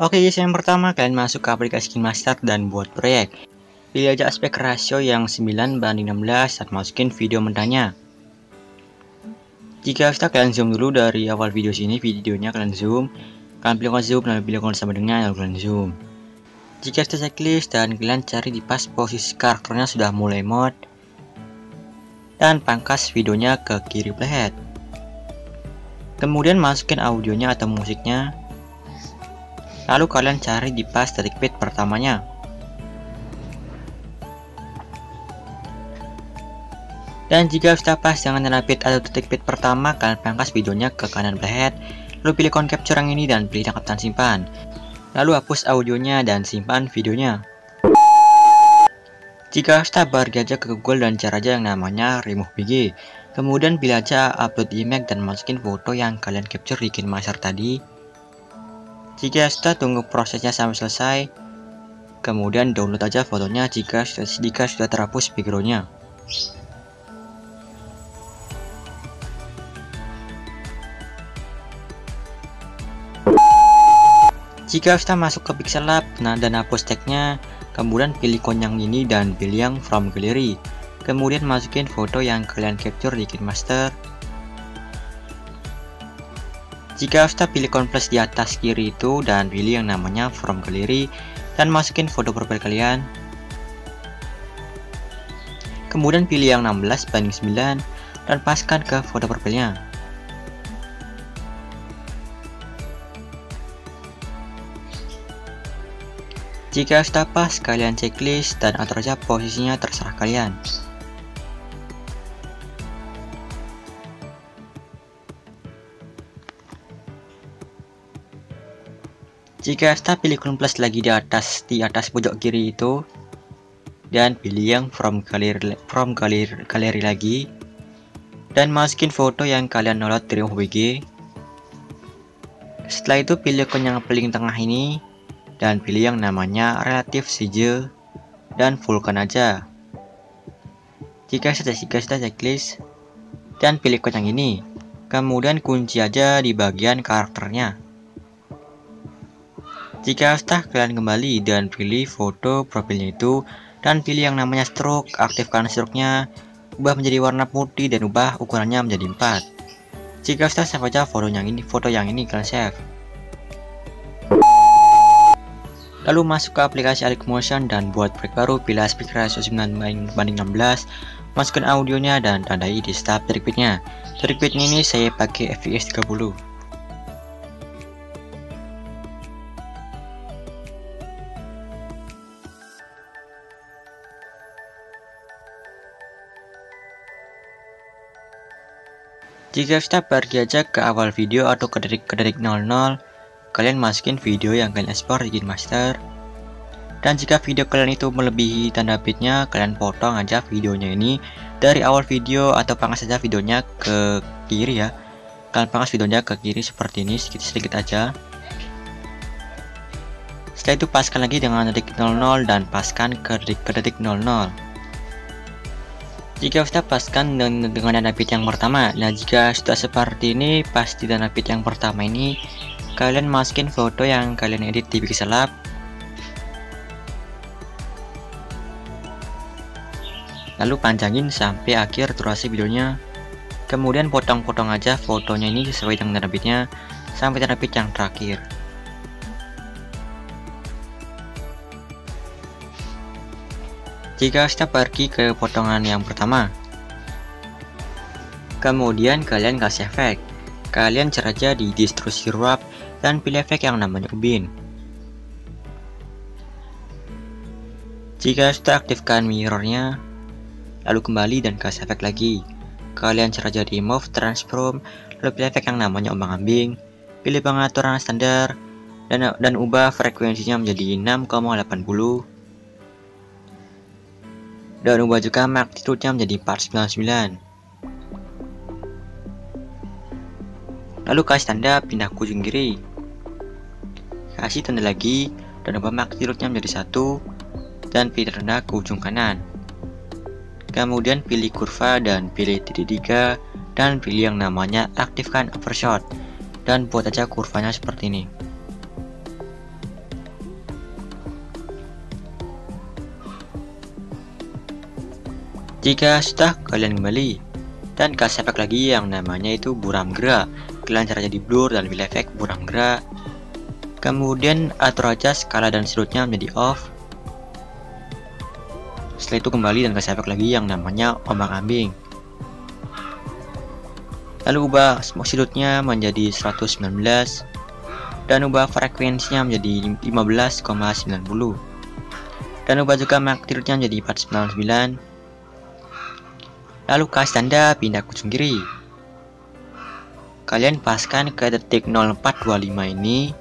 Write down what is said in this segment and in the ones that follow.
Oke guys, yang pertama kalian masuk ke aplikasi KineMaster dan buat proyek. Pilih aja aspek rasio yang 9:16 dan masukin video mentahnya. Jika sudah, kalian zoom dulu dari awal video sini, videonya kalian zoom. Kalian pilih zoom, lalu pilih sama dengan, lalu kalian zoom. Jika sudah checklist dan kalian cari di pas posisi karakternya sudah mulai mode, dan pangkas videonya ke kiri playhead. Kemudian masukin audionya atau musiknya. Lalu kalian cari di pas detik bit pertamanya. Dan jika sudah pas dengan tanda bit atau detik bit pertama, kalian pangkas videonya ke kanan playhead. Lalu pilih count capture yang ini dan pilih tangkap dan simpan. Lalu hapus audionya dan simpan videonya. Jika sudah, pergi aja ke Google dan cari aja yang namanya remove BG. Kemudian pilih aja upload image dan masukin foto yang kalian capture di KineMaster tadi. Jika sudah, tunggu prosesnya sampai selesai. Kemudian download aja fotonya jika sudah terhapus backgroundnya. Jika sudah masuk ke Pixel Lab dan hapus tagnya, kemudian pilih icon yang ini dan pilih yang from gallery. Kemudian masukin foto yang kalian capture di KineMaster. Jika sudah, pilih icon plus di atas kiri itu dan pilih yang namanya from gallery dan masukin foto profil kalian. Kemudian pilih yang 16:9 dan paskan ke foto profilnya. Jika sudah pas, kalian checklist dan atur aja posisinya terserah kalian. Jika sudah, pilih icon plus lagi di atas pojok kiri itu dan pilih yang from gallery lagi dan masukin foto yang kalian download dari OBG. Setelah itu pilih icon yang paling tengah ini dan pilih yang namanya relative size dan fullkan aja. Jika sudah checklist dan pilih icon yang ini, kemudian kunci aja di bagian karakternya. Jika sudah, kalian kembali dan pilih foto profilnya itu dan pilih yang namanya stroke, aktifkan stroke-nya, ubah menjadi warna putih dan ubah ukurannya menjadi 4. Jika sudah, save aja foto yang ini kalian save. Lalu masuk ke aplikasi AliqueMotion dan buat proyek baru, pilih aspek rasio 9:16, masukkan audionya dan tandai di start detik bitnya. Detik bit ini saya pakai fps 30. Jika sudah, pergi aja ke awal video atau ke detik 00. Kalian masukin video yang kalian ekspor di KineMaster. Dan jika video kalian itu melebihi tanda bitnya, kalian potong aja videonya ini dari awal video atau pangkas saja videonya ke kiri ya. Kalian pangkas videonya ke kiri seperti ini, sedikit aja. Setelah itu paskan lagi dengan detik 00 dan paskan ke detik 00. Jika sudah, paskan dengan tanda bit yang pertama. Nah, jika sudah seperti ini, pas di tanda bit yang pertama ini, kalian masukin foto yang kalian edit di Pixel Lab. Lalu panjangin sampai akhir durasi videonya. Kemudian potong-potong aja fotonya ini sesuai dengan tanda bitnya sampai tanda bit yang terakhir. Jika sudah, pergi ke potongan yang pertama. Kemudian kalian kasih efek. Kalian cari aja di Distortion Wrap dan pilih efek yang namanya Ubin. Jika sudah, aktifkan mirrornya, lalu kembali dan kasih efek lagi. Kalian cari aja di Move Transform, lalu pilih efek yang namanya ombang-ambing, pilih pengaturan standar dan ubah frekuensinya menjadi 6,80 dan ubah juga magnitude-nya menjadi 499. Lalu kasih tanda pindah ke ujung kiri, kasih tanda lagi dan ubah magnitude-nya menjadi 1 dan pilih tanda ke ujung kanan. Kemudian pilih kurva dan pilih titik 3 dan pilih yang namanya aktifkan overshot dan buat aja kurvanya seperti ini. Jika sudah, kalian kembali dan kasih efek lagi yang namanya itu buram gerak. Kalian cara jadi blur dan pilih efek buram gerak. Kemudian atur aja skala dan sudutnya menjadi off. Setelah itu kembali dan kasih efek lagi yang namanya ombang-ambing. Lalu ubah sudutnya menjadi 119 dan ubah frekuensinya menjadi 15,90 dan ubah juga magnitudenya menjadi 499. Lalu kasih tanda pindah ke ujung kiri. Kalian paskan ke detik 0425 ini,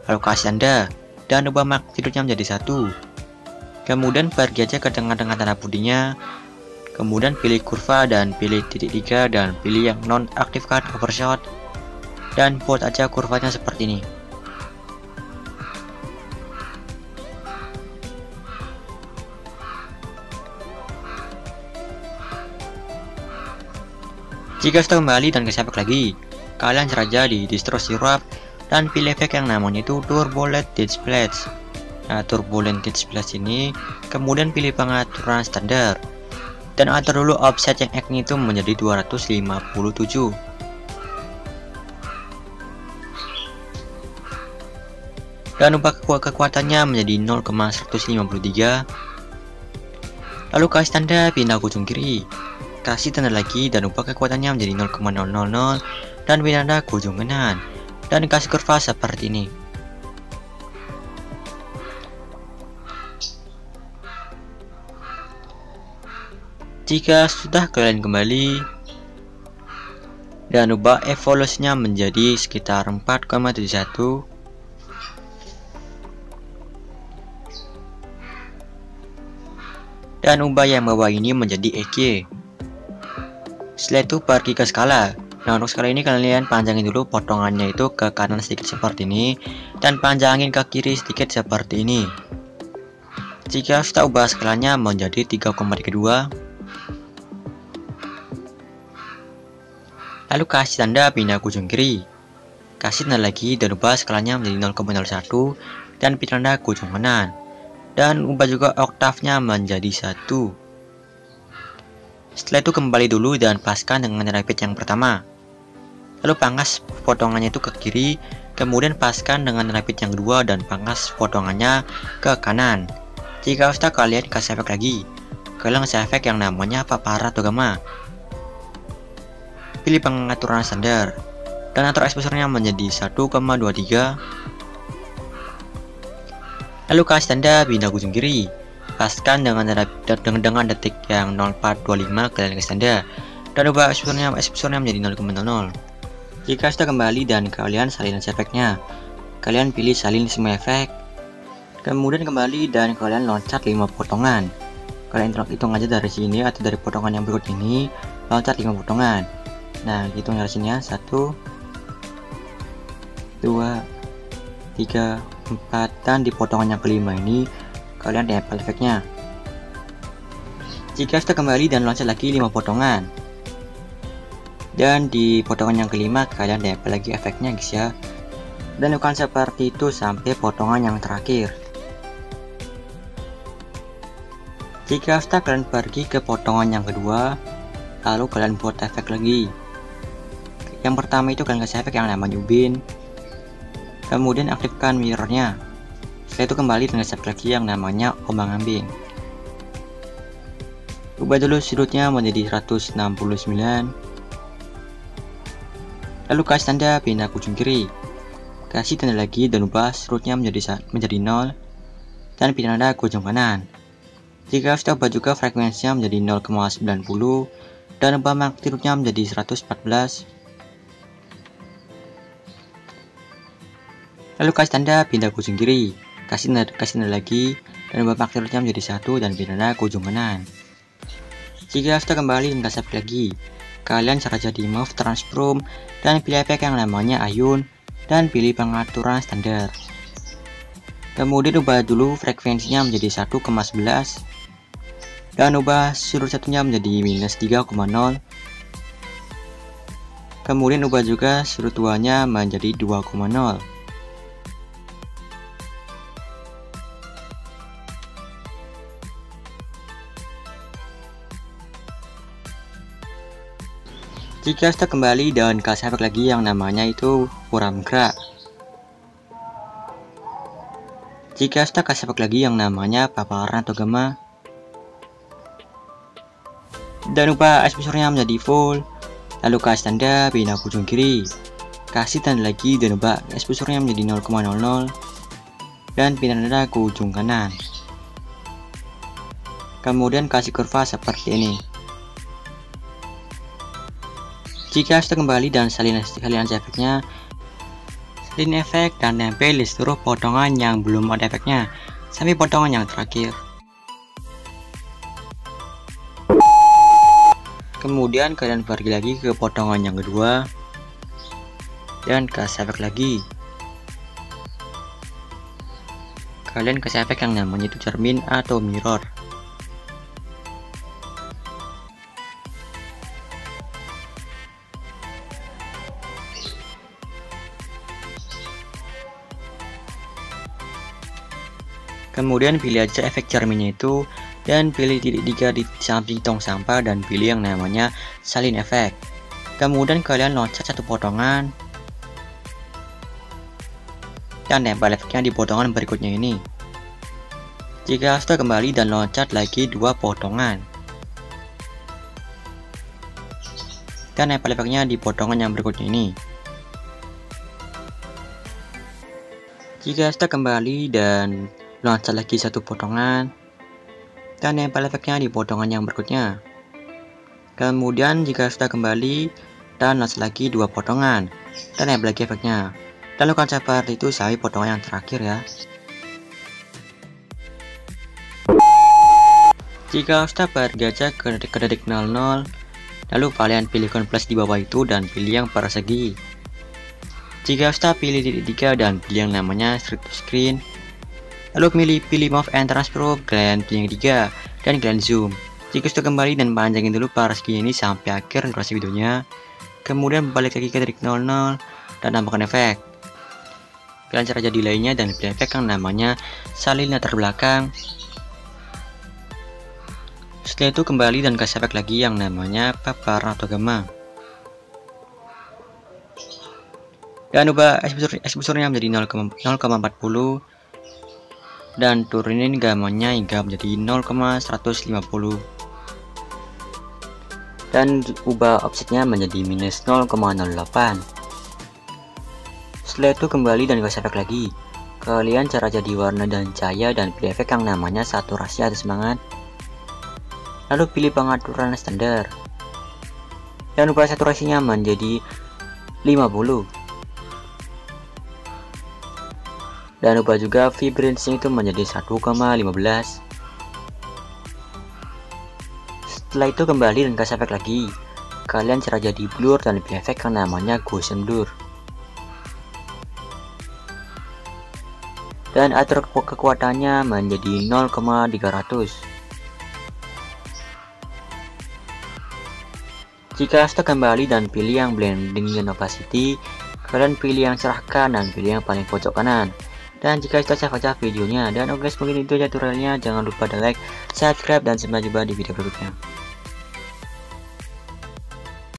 lalu kasih tanda dan ubah magnitudenya menjadi 1. Kemudian pergi aja ke tengah-tengah tanda putihnya. Kemudian pilih kurva dan pilih titik 3 dan pilih yang nonaktifkan overshot dan buat aja kurvanya seperti ini. Jika sudah kembali dan kasih efek lagi, kalian saja di distro syrup dan pilih efek yang namanya itu turbulent display. Nah, turbulent display ini, kemudian pilih pengaturan standar dan atur dulu offset yang X itu menjadi 257. Dan ubah kekuatannya menjadi 0,153. Lalu kasih tanda pindah ke ujung kiri. Kasih tanda lagi dan ubah kekuatannya menjadi 0,000 dan pindah ke ujung kanan. Dan kasih kurva seperti ini. Jika sudah, kalian kembali dan ubah evolusinya menjadi sekitar 4,71 dan ubah yang bawah ini menjadi EQ. Setelah itu pergi ke skala. Nah, untuk skala ini kalian panjangin dulu potongannya itu ke kanan sedikit seperti ini dan panjangin ke kiri sedikit seperti ini. Jika sudah, ubah skalanya menjadi 3,32. Lalu kasih tanda pindah ke ujung kiri. Kasih tanda lagi dan ubah skalanya menjadi 0,01 dan pindah ke ujung kanan. Dan ubah juga oktavnya menjadi 1. Setelah itu kembali dulu dan paskan dengan rapid yang pertama. Lalu pangkas potongannya itu ke kiri, kemudian paskan dengan rapid yang kedua dan pangkas potongannya ke kanan. Jika sudah, kalian kasih efek lagi. Kalian kasih efek yang namanya papara atau gamma. Pilih pengaturan standar dan atur exposurnya menjadi 1,23. Lalu kasih tanda pindah ke ujung kiri. Paskan dengan detik yang 0425, kalian kasih tanda dan ubah exposurnya menjadi 0,00. Jika sudah kembali dan kalian salin efeknya, kalian pilih salin semua efek. Kemudian kembali dan kalian loncat 5 potongan. Kalian hitung aja dari sini atau dari potongan yang berikut ini, loncat 5 potongan. Nah, hitung dari sini ya, 1, 2, 3, 4, dan di potongan yang kelima ini kalian tempel efeknya. Jika sudah kembali dan loncat lagi 5 potongan, dan di potongan yang kelima kalian tempel lagi efeknya guys ya, dan lakukan seperti itu sampai potongan yang terakhir. Jika sudah, kalian pergi ke potongan yang kedua, lalu kalian buat efek lagi. Yang pertama itu kalian kasih efek yang namanya ubin, kemudian aktifkan mirrornya. Setelah itu kembali dengan kasih efek lagi yang namanya ombang-ambing. Ubah dulu sudutnya menjadi 169, lalu kasih tanda pindah ke ujung kiri. Kasih tanda lagi dan ubah sudutnya menjadi 0 dan pindah ke ujung kanan. Jika sudah, ubah juga frekuensinya menjadi 0,90 dan ubah magnitudenya menjadi 114. Lalu kasih tanda pindah ke ujung kiri. Kasih tanda lagi dan ubah magnitudenya menjadi 1 dan pindah ke ujung kanan. Jika sudah, kembali dan kasih efek lagi. Kalian saja di move transform dan pilih efek yang namanya ayun dan pilih pengaturan standar. Kemudian ubah dulu frekuensinya menjadi 1,11 dan ubah sudut satunya menjadi minus 3,0. Kemudian ubah juga sudut duanya menjadi 2,0. Jika stuck kembali dan kasih efek lagi yang namanya itu muram gerak. Jika stuck kasih efek lagi yang namanya paparan atau gema. Dan ubah exposurnya menjadi full. Lalu kasih tanda pindah ke ujung kiri. Kasih tanda lagi dan ubah exposurnya menjadi 0,00. Dan pindah tanda ke ujung kanan. Kemudian kasih kurva seperti ini. Jika stuck kembali dan salin efeknya, salin efek dan tempel di seluruh potongan yang belum ada efeknya sampai potongan yang terakhir. Kemudian kalian pergi lagi ke potongan yang kedua dan kasih efek lagi. Kalian kasih efek yang namanya itu cermin atau mirror. Kemudian pilih aja efek cerminnya itu dan pilih titik 3 di samping tong sampah dan pilih yang namanya salin efek. Kemudian kalian loncat satu potongan dan tempel efeknya di potongan berikutnya ini. Jika sudah kembali dan loncat lagi dua potongan dan tempel efeknya di potongan yang berikutnya ini. Jika sudah kembali dan loncat lagi satu potongan dan nempel efeknya di potongan yang berikutnya. Kemudian jika sudah kembali dan loncat lagi dua potongan dan nempel lagi efeknya. Dan lakukan seperti itu sampai potongan yang terakhir ya. Jika sudah pergi aja ke detik 00, lalu kalian pilih plus di bawah itu dan pilih yang persegi. Jika sudah pilih titik 3 dan pilih yang namanya straight to screen, lalu pilih move and transfer, kalian pilih yang 3 dan kalian zoom. Jika sudah kembali dan panjangin dulu persegi ini sampai akhir durasi videonya. Kemudian balik lagi ke detik 00 dan tambahkan efek. Kalian cara jadi lainnya dan pilih efek yang namanya salin latar belakang. Setelah itu kembali dan kasih efek lagi yang namanya paparan atau gema. Dan ubah exposurnya menjadi 0,40 dan turunin gamanya hingga menjadi 0,150 dan ubah offsetnya menjadi minus 0,08. Setelah itu kembali dan kasih efek lagi. Kalian cara jadi warna dan cahaya dan pilih efek yang namanya saturasi atau semangat. Lalu pilih pengaturan standar dan ubah saturasinya menjadi 50 dan ubah juga vibransinya itu menjadi 1,15. Setelah itu kembali dan kasih efek lagi. Kalian cara jadi blur dan pilih efek yang namanya Gaussian blur dan atur kekuatannya menjadi 0,300. Jika sudah kembali dan pilih yang blending dan opacity, kalian pilih yang cerahkan dan pilih yang paling pojok kanan. Dan jika sudah cek videonya, dan oke guys, mungkin itu aja tutorialnya. Jangan lupa like, subscribe, dan sampai jumpa di video berikutnya.